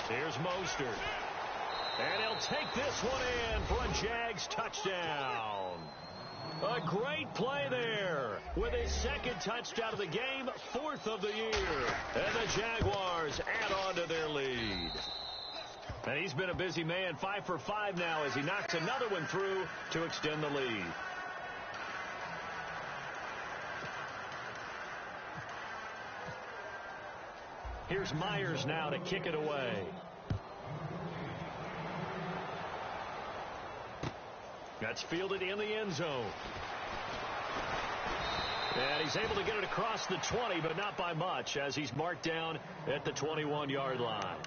A: Here's Mostert. And he'll take this one in for a Jags touchdown. A great play there with his 2nd touchdown of the game, 4th of the year. And the Jaguars add on to their lead. And he's been a busy man, 5 for 5 now as he knocks another one through to extend the lead. Here's Myers now to kick it away. That's fielded in the end zone. And he's able to get it across the 20, but not by much as he's marked down at the 21-yard line.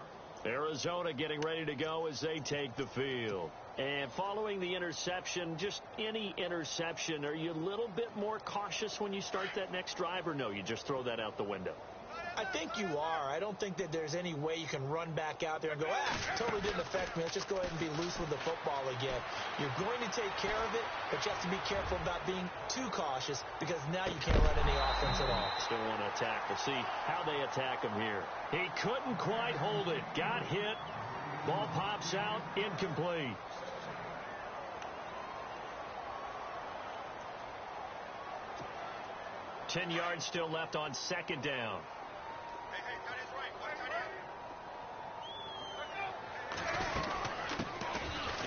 A: Arizona getting ready to go as they take the field. And following the interception, just any interception, are you a little bit more cautious when you start that next drive, or no, you just throw that out the window?
B: I think you are. I don't think that there's any way you can run back out there and go, totally didn't affect me. Let's just go ahead and be loose with the football again. You're going to take care of it, but you have to be careful about being too cautious because now you can't run any offense at all.
A: Still want to attack. We'll see how they attack him here. He couldn't quite hold it. Got hit. Ball pops out. Incomplete. Ten yards still left on 2nd down.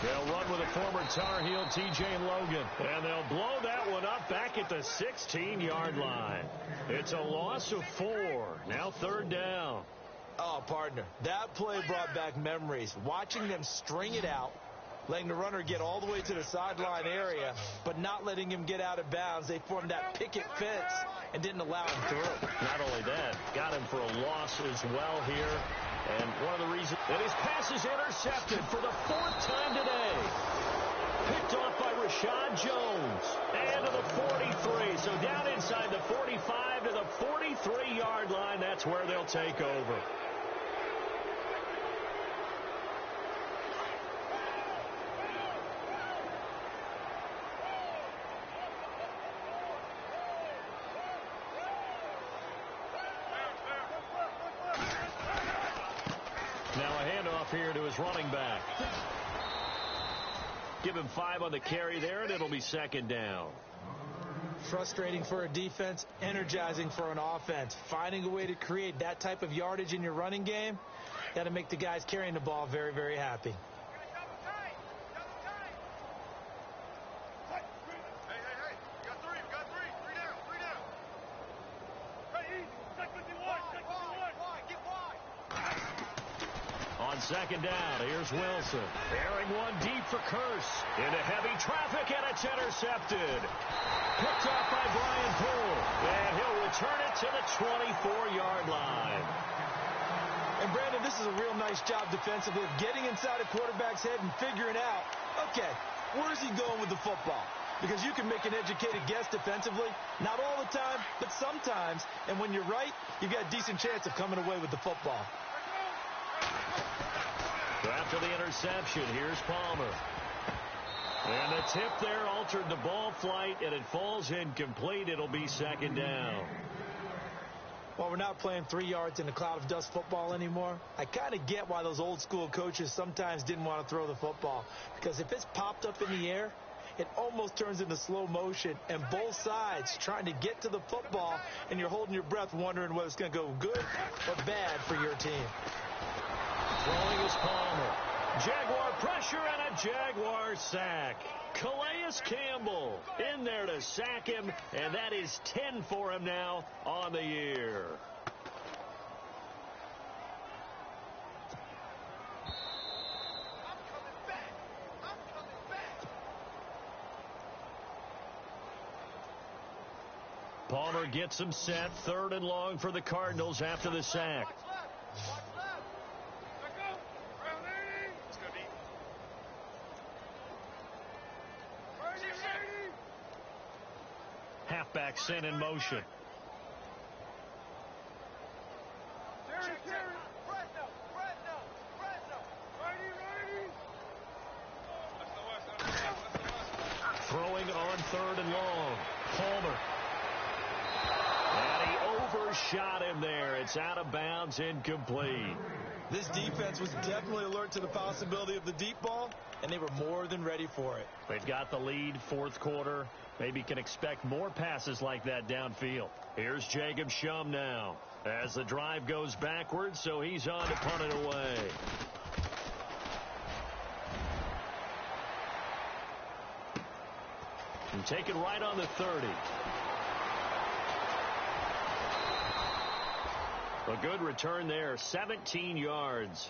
A: They'll run with a former Tar Heel, T.J. Logan. And they'll blow that one up back at the 16-yard line. It's a loss of 4. Now 3rd down.
B: Oh, partner, that play brought back memories. Watching them string it out, letting the runner get all the way to the sideline area, but not letting him get out of bounds. They formed that picket fence and didn't allow him through.
A: Not only that, got him for a loss as well here. And one of the reasons that his pass is intercepted for the 4th time today. Picked off by Rashad Jones. And to the 43. So down inside the 45 to the 43-yard line. That's where they'll take over. Now a handoff here to his running back. Give him 5 on the carry there, and it'll be 2nd down.
B: Frustrating for a defense, energizing for an offense. Finding a way to create that type of yardage in your running game, got to make the guys carrying the ball very, very happy.
A: On second down, here's Wilson. Airing one deep for Curse. Into heavy traffic, and it's intercepted. Picked up by Brian Poole. And he'll return it to the 24-yard line.
B: And, Brandon, this is a real nice job defensively of getting inside a quarterback's head and figuring out, okay, where's he going with the football? Because you can make an educated guess defensively. Not all the time, but sometimes. And when you're right, you've got a decent chance of coming away with the football.
A: So after the interception, here's Palmer. And the tip there altered the ball flight, and it falls incomplete. It'll be second down.
B: Well, we're not playing 3 yards in a cloud of dust football anymore. I kind of get why those old school coaches sometimes didn't want to throw the football. Because if it's popped up in the air, it almost turns into slow motion, and both sides trying to get to the football, and you're holding your breath wondering whether it's going to go good or bad for your team.
A: Throwing is Palmer. Jaguar pressure and a Jaguar sack. Calais Campbell in there to sack him, and that is 10 for him now on the year. Palmer gets him set. 3rd and long for the Cardinals after the sack. Halfback sent in motion. Throwing on 3rd and long. Palmer. And he overshot him there. It's out of bounds, incomplete.
B: This defense was definitely alert to the possibility of the deep ball, and they were more than ready for it.
A: They've got the lead, 4th quarter. Maybe can expect more passes like that downfield. Here's Jacob Shum now as the drive goes backwards, so he's on to punt it away. And taken right on the 30. A good return there, 17 yards.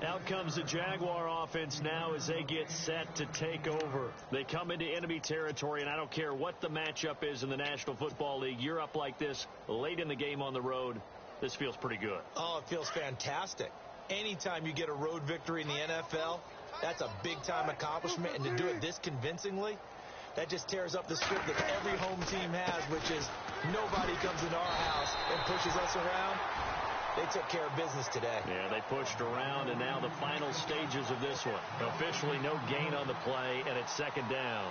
A: Out comes the Jaguar offense now as they get set to take over. They come into enemy territory, and I don't care what the matchup is in the National Football League. You're up like this late in the game on the road. This feels pretty good.
B: Oh, it feels fantastic. Anytime you get a road victory in the NFL, that's a big-time accomplishment. And to do it this convincingly, that just tears up the script that every home team has, which is nobody comes into our house and pushes us around. They took care of business today.
A: Yeah, they pushed around, and now the final stages of this one. Officially no gain on the play, and it's second down.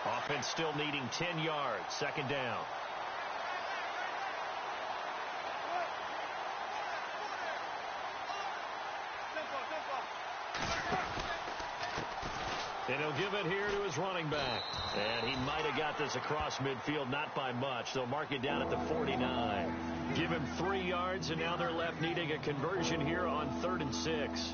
A: Offense still needing 10 yards. Second down. And he'll give it here to his running back. And he might have got this across midfield, not by much. They'll mark it down at the 49. Give him 3 yards, and now they're left needing a conversion here on 3rd and 6.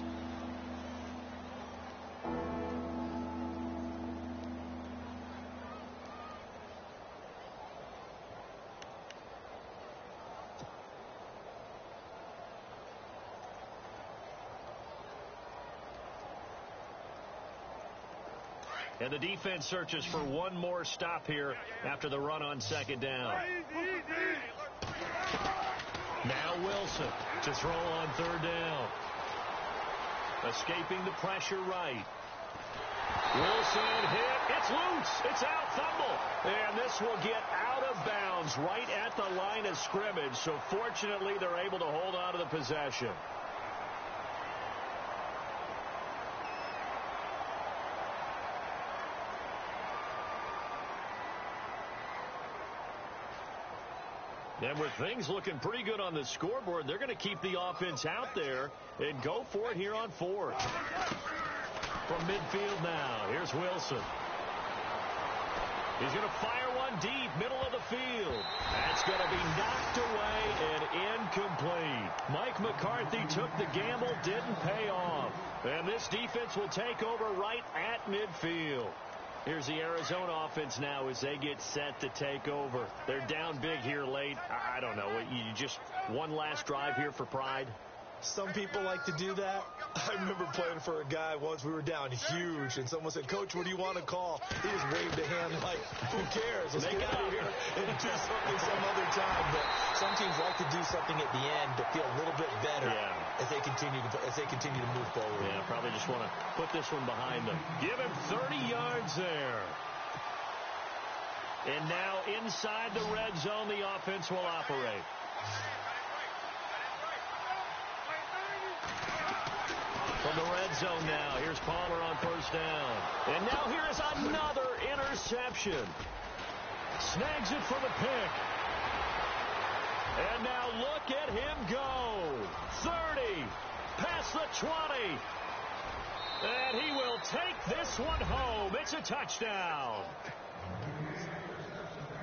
A: And the defense searches for one more stop here after the run on second down. Now Wilson to throw on 3rd down. Escaping the pressure right. Wilson hit. It's loose. It's out. Fumble. And this will get out of bounds right at the line of scrimmage. So fortunately, they're able to hold on to the possession. And with things looking pretty good on the scoreboard, they're going to keep the offense out there and go for it here on 4th. From midfield now, here's Wilson. He's going to fire one deep, middle of the field. That's going to be knocked away and incomplete. Mike McCarthy took the gamble, didn't pay off. And this defense will take over right at midfield. Here's the Arizona offense now as they get set to take over. They're down big here late. I don't know. You just one last drive here for pride?
B: Some people like to do that. I remember playing for a guy once. We were down huge, and someone said, "Coach, what do you want to call?" He just waved a hand like, "Who cares? Let's get out of here and do something some other time." But some teams like to do something at the end to feel a little bit better as they continue to move forward.
A: Yeah, probably just want to put this one behind them. Give him 30 yards there. And now inside the red zone, the offense will operate. From the red zone now, here's Palmer on first down. And now here is another interception. Snags it for the pick. And now look at him go. 30, past the 20. And he will take this one home. It's a touchdown.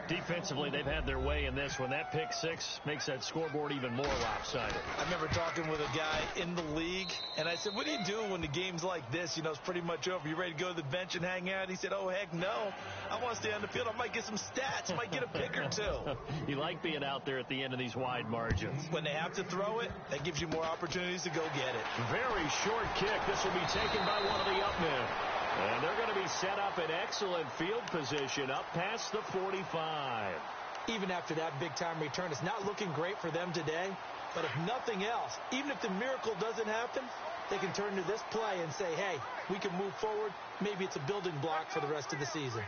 A: Defensively, they've had their way in this one. That pick six makes that scoreboard even more lopsided.
B: I remember talking with a guy in the league, and I said, "What do you do when the game's like this? You know, it's pretty much over. You ready to go to the bench and hang out?" He said, "Oh, heck no. I want to stay on the field. I might get some stats. I might get a pick or two."
A: You like being out there at the end of these wide margins.
B: When they have to throw it, that gives you more opportunities to go get it.
A: Very short kick. This will be taken by one of the up men. And they're going to be set up in excellent field position up past the 45.
B: Even after that big-time return, it's not looking great for them today. But if nothing else, even if the miracle doesn't happen, they can turn to this play and say, hey, we can move forward. Maybe it's a building block for the rest of the season.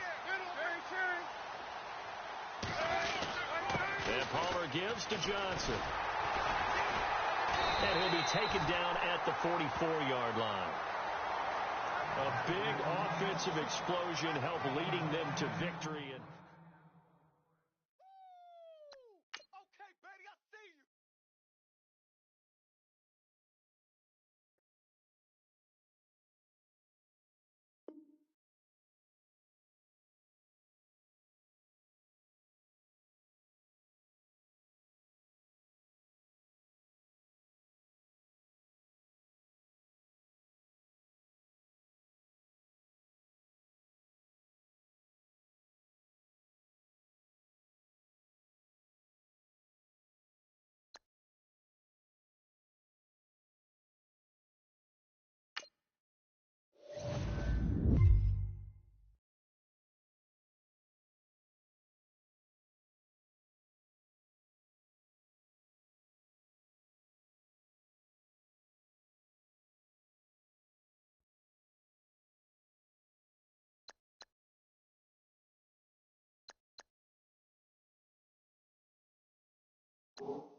A: And Palmer gives to Johnson. And he'll be taken down at the 44-yard line. A big offensive explosion helped leading them to victory. And
C: okay, buddy, I see you.